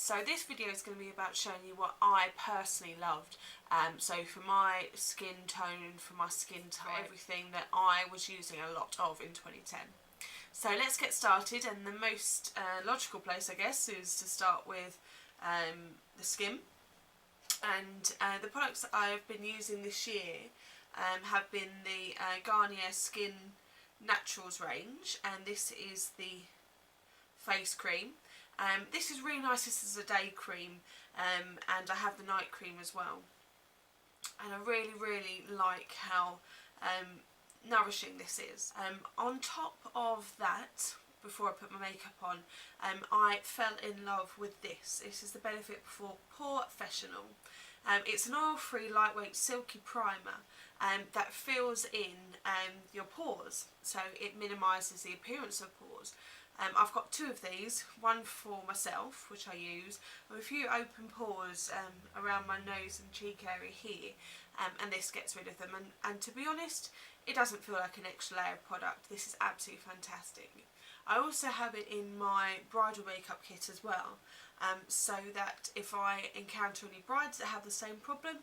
So this video is going to be about showing you what I personally loved. So for my skin tone, for my skin type, everything that I was using a lot of in 2010. So let's get started, and the most logical place, I guess, is to start with the skin. And the products that I've been using this year have been the Garnier Skin Naturals range, and this is the face cream. This is really nice. This is a day cream, and I have the night cream as well. And I really like how nourishing this is. On top of that, before I put my makeup on, I fell in love with this. This is the Benefit Before Professional. It's an oil-free, lightweight, silky primer that fills in your pores, so it minimises the appearance of pores. I've got two of these, one for myself, which I use, with a few open pores around my nose and cheek area here, and this gets rid of them. And to be honest, it doesn't feel like an extra layer of product. This is absolutely fantastic. I also have it in my bridal makeup kit as well, so that if I encounter any brides that have the same problem,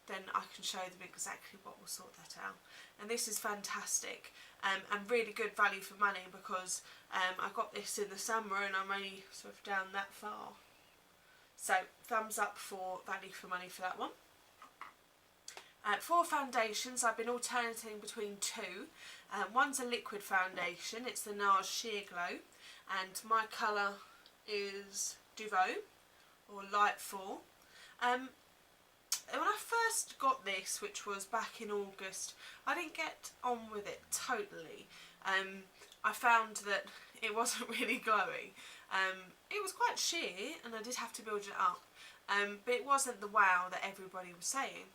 then I can show them exactly what will sort that out. And this is fantastic, and really good value for money, because I got this in the summer and I'm only sort of down that far. So thumbs up for value for money for that one. For foundations, I've been alternating between two. One's a liquid foundation, it's the NARS Sheer Glow, and my colour is Duveau, or Light 4. When I first got this, which was back in August, I didn't get on with it totally. I found that it wasn't really glowy. It was quite sheer, and I did have to build it up, but it wasn't the wow that everybody was saying.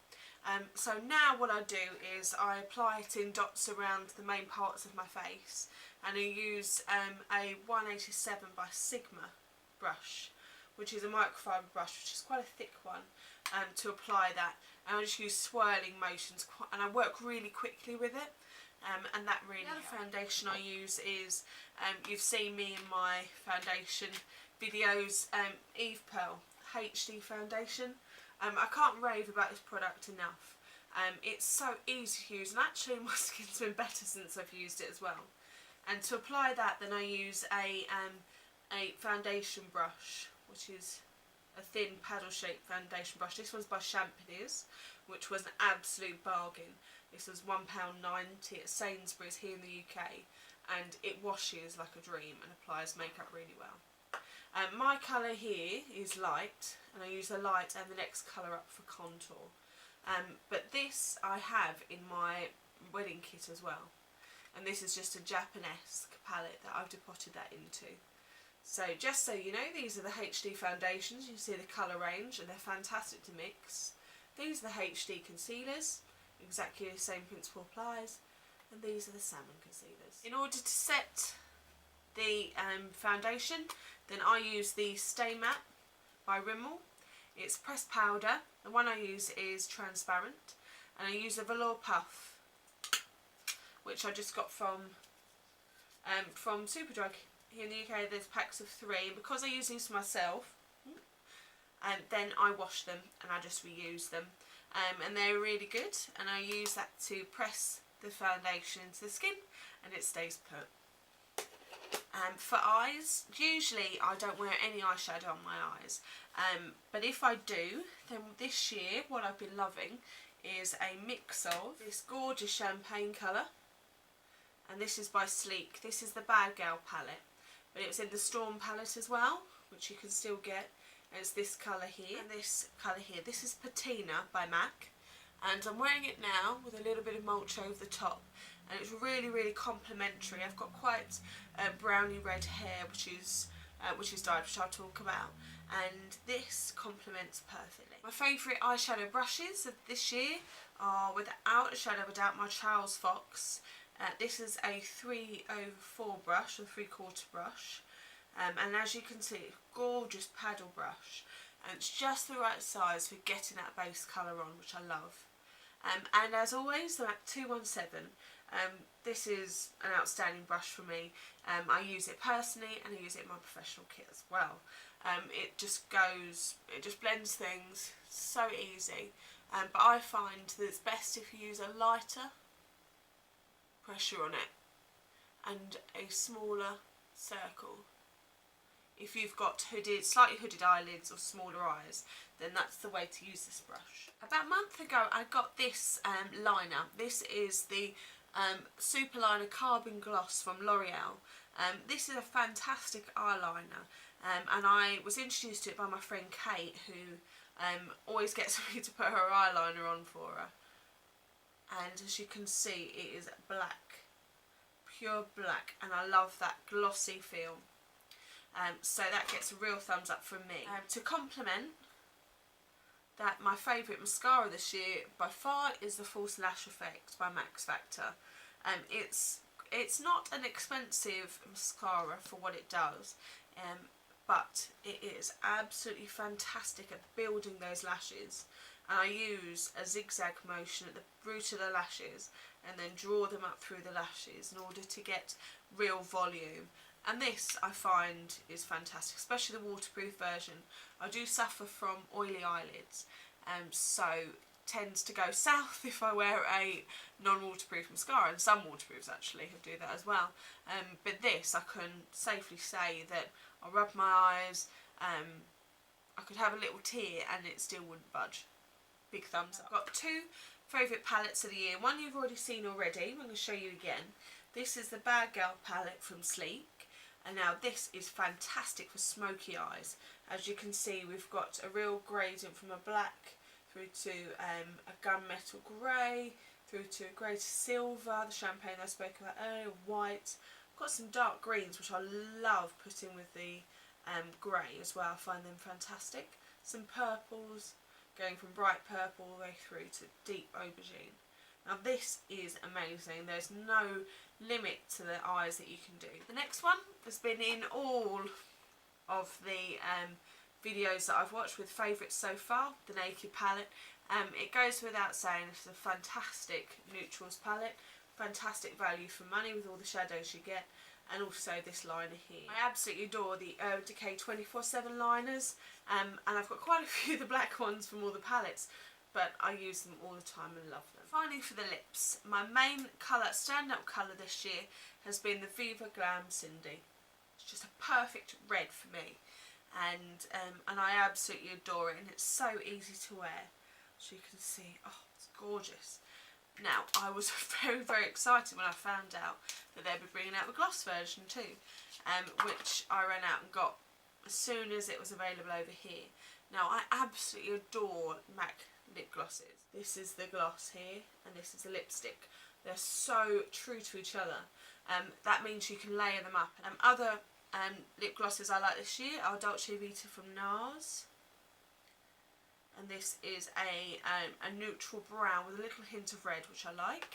So now what I do is I apply it in dots around the main parts of my face, and I use a 187 by Sigma brush, which is a microfiber brush, which is quite a thick one, to apply that. And I just use swirling motions, and I work really quickly with it, and that really helps. The other foundation I use is, you've seen me in my foundation videos, Eve Pearl HD foundation. I can't rave about this product enough. It's so easy to use, and actually my skin's been better since I've used it as well. And to apply that, then I use a foundation brush, which is a thin paddle-shaped foundation brush. This one's by Champignon, which was an absolute bargain. This was £1.90 at Sainsbury's here in the UK, and it washes like a dream and applies makeup really well. My colour here is light, and I use the light and the next colour up for contour. But this I have in my wedding kit as well, and this is just a Japanesque palette that I've depotted that into. So just so you know, these are the HD foundations. You see the colour range, and they're fantastic to mix. These are the HD concealers, exactly the same principle applies, and these are the salmon concealers. In order to set the foundation, then I use the Stay Matte by Rimmel. It's pressed powder. The one I use is transparent, and I use a Velour Puff, which I just got from Superdrug. Here in the UK there's packs of 3, and because I use these myself, and then I wash them and I just reuse them, and they're really good, and I use that to press the foundation into the skin, and it stays put. For eyes, usually I don't wear any eyeshadow on my eyes, but if I do, then this year what I've been loving is a mix of this gorgeous champagne colour, and this is by Sleek. This is the Bad Gal palette, but it's in the Storm palette as well, which you can still get. And it's this colour here and this colour here. This is Patina by MAC, and I'm wearing it now with a little bit of mulch over the top, and it's really complimentary. I've got quite browny red hair, which is dyed, which I'll talk about, and this complements perfectly. My favourite eyeshadow brushes of this year are, without a shadow of a doubt, my Charles Fox. This is a 3/4 brush, or 3/4 brush, and as you can see, gorgeous paddle brush, and it's just the right size for getting that base colour on, which I love. And as always, the MAC 217. This is an outstanding brush for me. I use it personally, and I use it in my professional kit as well. It just blends things so easy. But I find that it's best if you use a lighter pressure on it and a smaller circle. If you've got slightly hooded eyelids or smaller eyes, then that's the way to use this brush. About a month ago I got this liner. This is the Super Liner Carbon Gloss from L'Oreal. This is a fantastic eyeliner, and I was introduced to it by my friend Kate, who always gets me to put her eyeliner on for her. And as you can see, it is black, pure black, and I love that glossy feel. So that gets a real thumbs up from me. To complement that, my favourite mascara this year by far is the False Lash Effect by Max Factor. It's not an expensive mascara for what it does, but it is absolutely fantastic at building those lashes. And I use a zigzag motion at the root of the lashes and then draw them up through the lashes in order to get real volume. And this I find is fantastic, especially the waterproof version. I do suffer from oily eyelids, so tends to go south if I wear a non-waterproof mascara, and some waterproofs actually do that as well. But this, I can safely say that I rub my eyes, I could have a little tear and it still wouldn't budge. Big thumbs up. I've got two favourite palettes of the year. One you've already seen already, I'm going to show you again. This is the Bad Girl palette from Sleek. And now this is fantastic for smoky eyes. As you can see, we've got a real gradient from a black through to a gunmetal grey, through to a grey to silver, the champagne I spoke about earlier, white. I've got some dark greens which I love putting with the grey as well. I find them fantastic. Some purples, going from bright purple all the way through to deep aubergine. Now this is amazing. There's no limit to the eyes that you can do. The next one has been in all of the videos that I've watched with favourites so far, the Naked palette. It goes without saying, it's a fantastic neutrals palette, fantastic value for money with all the shadows you get, and also this liner here. I absolutely adore the Urban Decay 24/7 liners, and I've got quite a few of the black ones from all the palettes, but I use them all the time and love them. Finally, for the lips, my main colour, stand-up colour this year has been the Viva Glam Cindy. It's just a perfect red for me, and I absolutely adore it, and it's so easy to wear. As you can see, oh, it's gorgeous. Now, I was very, very excited when I found out that they'd be bringing out the gloss version too, which I ran out and got as soon as it was available over here. Now, I absolutely adore MAC lip glosses. This is the gloss here, and this is the lipstick. They're so true to each other. That means you can layer them up. Other lip glosses I like this year are Dolce Vita from NARS. And this is a neutral brown with a little hint of red, which I like.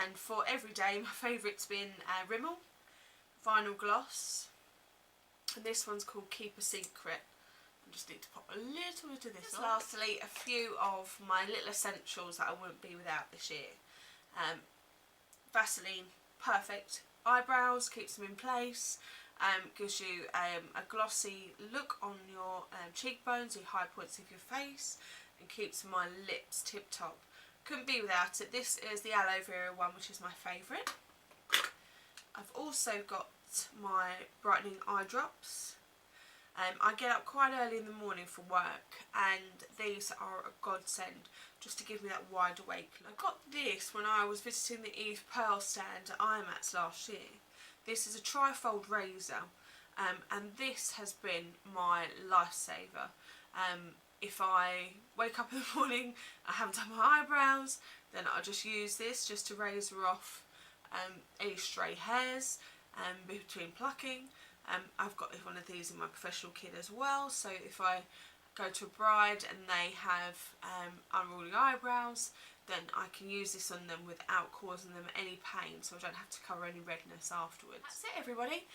And for everyday, my favourite's been Rimmel Vinyl Gloss. And this one's called Keep a Secret. I just need to pop a little bit of this on. Lastly, a few of my little essentials that I wouldn't be without this year. Vaseline, perfect. Eyebrows, keeps them in place. Gives you a glossy look on your cheekbones, your high points of your face, and keeps my lips tip top. Couldn't be without it. This is the aloe vera one, which is my favourite. I've also got my brightening eye drops. I get up quite early in the morning for work, and these are a godsend just to give me that wide awake look. I got this when I was visiting the Eve Pearl stand at IMAX last year. This is a trifold razor, and this has been my lifesaver. If I wake up in the morning, I haven't done my eyebrows, then I'll just use this just to razor off any stray hairs between plucking. I've got one of these in my professional kit as well, so if I go to a bride and they have unruly eyebrows, then I can use this on them without causing them any pain, so I don't have to cover any redness afterwards. That's it, everybody.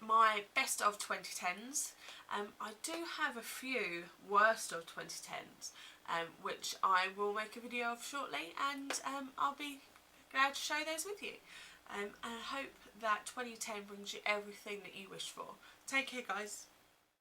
My best of 2010s. I do have a few worst of 2010s, which I will make a video of shortly, and I'll be glad to share those with you. And I hope that 2010 brings you everything that you wish for. Take care, guys.